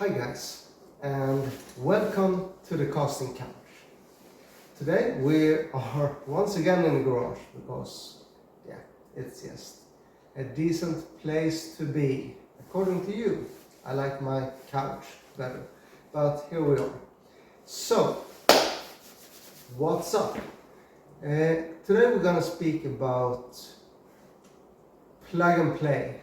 Hi guys, and welcome to the casting couch. Today we are once again in the garage because, it's just a decent place to be. According to you, I like my couch better, but here we are. So, what's up? Today we're gonna speak about plug and play.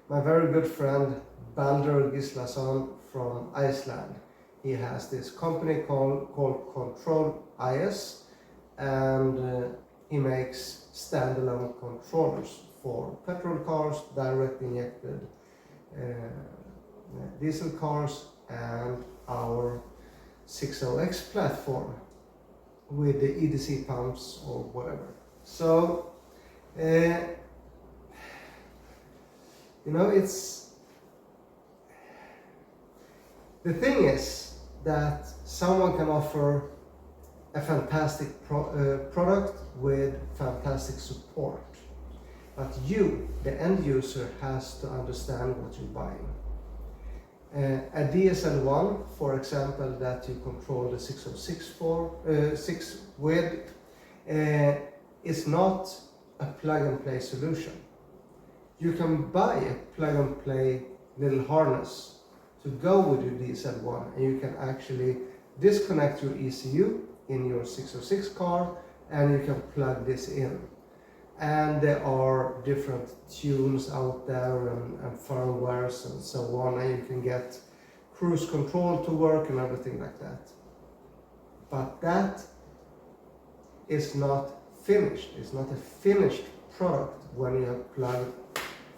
My very good friend Baldur Gislason from Iceland. He has this company called Control IS, and he makes standalone controllers for petrol cars, direct injected diesel cars, and our 60X platform with the EDC pumps or whatever. So it's the thing is that someone can offer a fantastic product with fantastic support, but you, the end user, has to understand what you're buying. A DSL1, for example, that you control the 606 with, is not a plug-and-play solution. You can buy a plug-and-play little harness to go with your DSL1, and you can actually disconnect your ECU in your 606 car, and you can plug this in. And there are different tunes out there and firmwares and so on, and you can get cruise control to work and everything like that. But that is not finished. It's not a finished product when you have plugged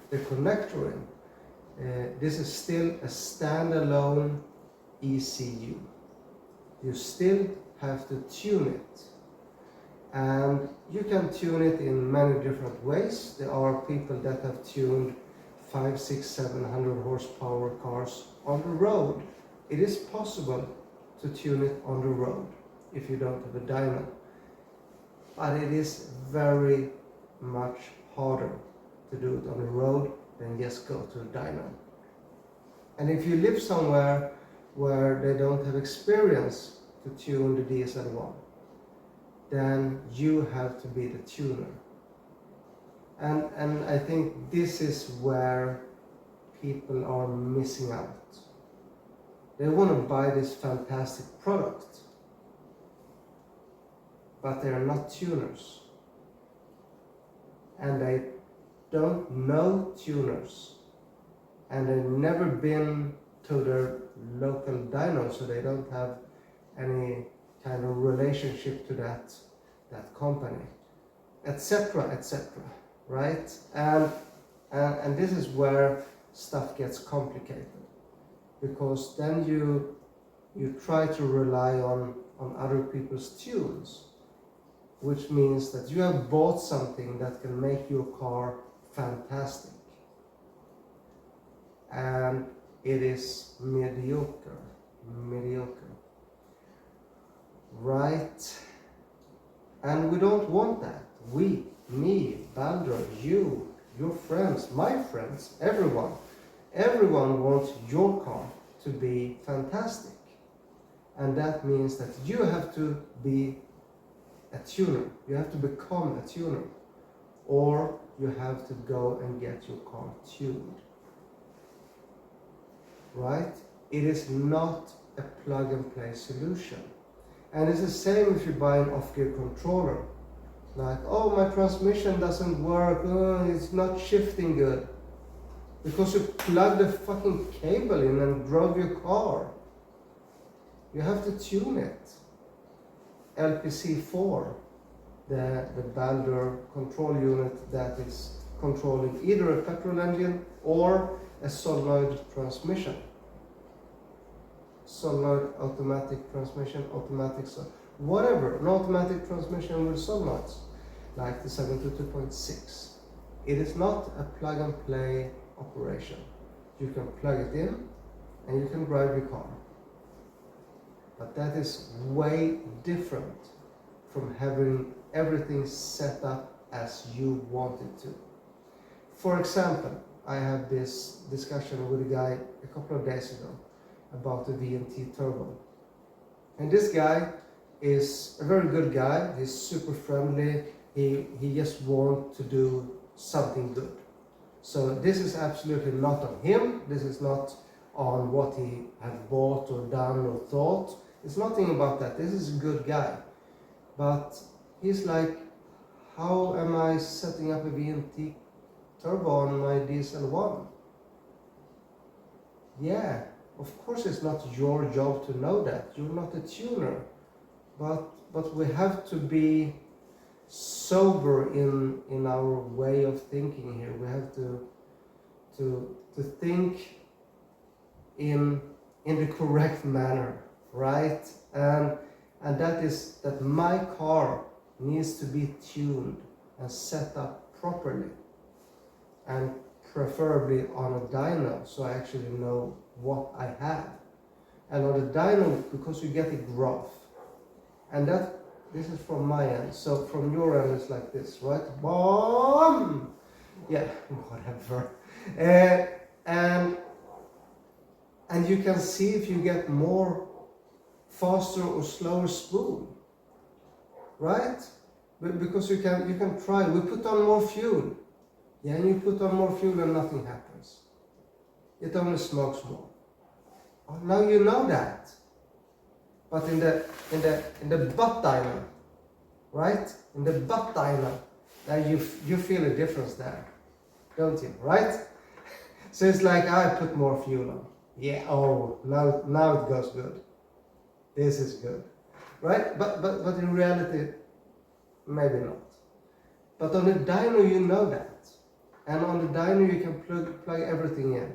the connector in. This is still a standalone ECU. You still have to tune it. And you can tune it in many different ways. There are people that have tuned 500, 600, 700 horsepower cars on the road. It is possible to tune it on the road if you don't have a dyno. But it is very much harder to do it on the road than just go to a dyno. And if you live somewhere where they don't have experience to tune the DSL1, then you have to be the tuner. And I think this is where people are missing out. They want to buy this fantastic product, but they are not tuners. And they don't know tuners. And they've never been to their local dyno, so they don't have any kind of relationship to that company, etc., right? And this is where stuff gets complicated, because then you try to rely on other people's tunes, which means that you have bought something that can make your car fantastic, and it is mediocre, right? And we don't want that. We, me, Baldur, you, your friends, my friends, everyone wants your car to be fantastic. And that means that you have to be a tuner. You have to become a tuner, or you have to go and get your car tuned, right? It is not a plug-and-play solution. And it's the same if you buy an off-gear controller. Like, oh, my transmission doesn't work, it's not shifting good. Because you plugged the fucking cable in and drove your car. You have to tune it. LPC4, the Baldur control unit that is controlling either a petrol engine or a solenoid transmission. Solenoid automatic transmission, whatever, an automatic transmission with solenoids, like the 722.6. It is not a plug and play operation. You can plug it in and you can drive your car. But that is way different from having everything set up as you want it to. For example, I had this discussion with a guy a couple of days ago about the VNT turbo. And this guy is a very good guy. He's super friendly. He just wants to do something good. So this is absolutely not on him. This is not on what he had bought or done or thought. It's nothing about that. This is a good guy. But he's like, how am I setting up a VNT turbo on my diesel 1? Yeah, of course it's not your job to know that. You're not a tuner. But we have to be sober in our way of thinking here. We have to think in the correct manner, right? And that is that my car needs to be tuned and set up properly, and preferably on a dyno, so I actually know what I have. And on the dyno, because you get a graph, and this is from my end, so from your end it's like this, right? Boom! Yeah, whatever. And you can see if you get more faster or slower spool, right? Because you can try. We put on more fuel. Yeah, and you put on more fuel and nothing happens. It only smokes more. Oh, now you know that. But in the butt dyno, right? In the butt dyno, you feel a difference there, don't you? Right? So it's like I put more fuel on. Yeah. Oh, now it goes good. This is good, right? But in reality, maybe not. But on the dyno, you know that, and on the dyno you can plug everything in,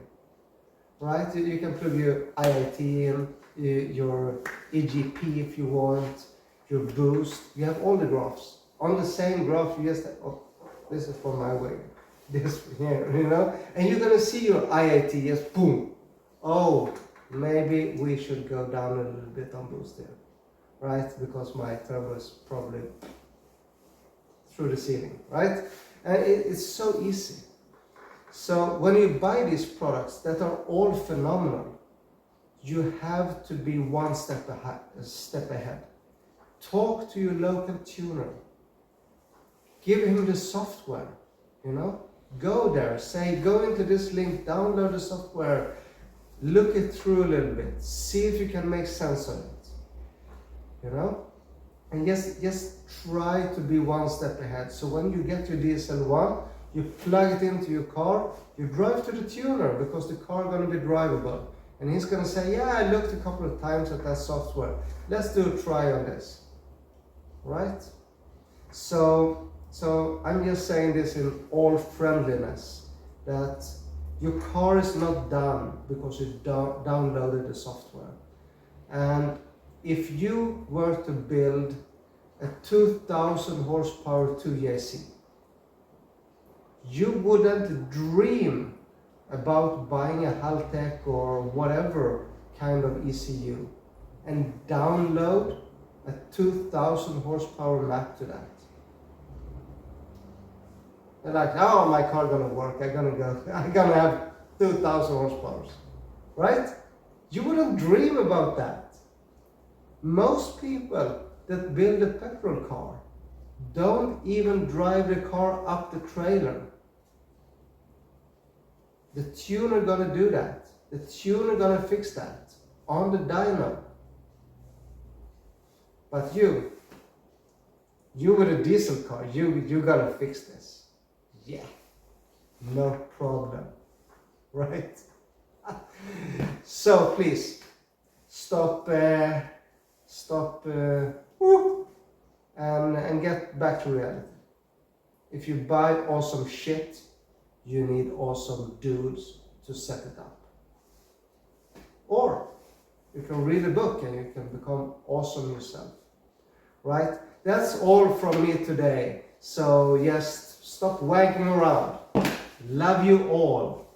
right? You can plug your IIT in, your EGP if you want, your boost. You have all the graphs on the same graph. You just this is for my way, this here, you know, and you're gonna see your IIT just boom. Oh, maybe we should go down a little bit on boost here, right? Because my turbo is probably through the ceiling, right? And it's so easy. So when you buy these products that are all phenomenal, you have to be one step ahead. Talk to your local tuner. Give him the software, you know? Go there, say, go into this link, download the software, look it through a little bit, see if you can make sense of it, you know? And just try to be one step ahead. So when you get your DSL1, you plug it into your car, you drive to the tuner because the car is going to be drivable. And he's going to say, yeah, I looked a couple of times at that software. Let's do a try on this, right? So I'm just saying this in all friendliness, that your car is not done because you downloaded the software. And if you were to build a 2000 horsepower 2JZ, you wouldn't dream about buying a Haltech or whatever kind of ECU and download a 2000 horsepower map to that. They're like, oh, my car gonna work, I'm gonna have 2000 horsepower, right? You wouldn't dream about that. Most people that build a petrol car don't even drive the car up the trailer. The tuner gonna do that. The tuner gonna fix that on the dyno. But you with a diesel car, you gotta fix this. Yeah, no problem, right? So please stop and get back to reality. If you buy awesome shit, you need awesome dudes to set it up. Or you can read a book and you can become awesome yourself, right? That's all from me today. So just stop wanking around. Love you all.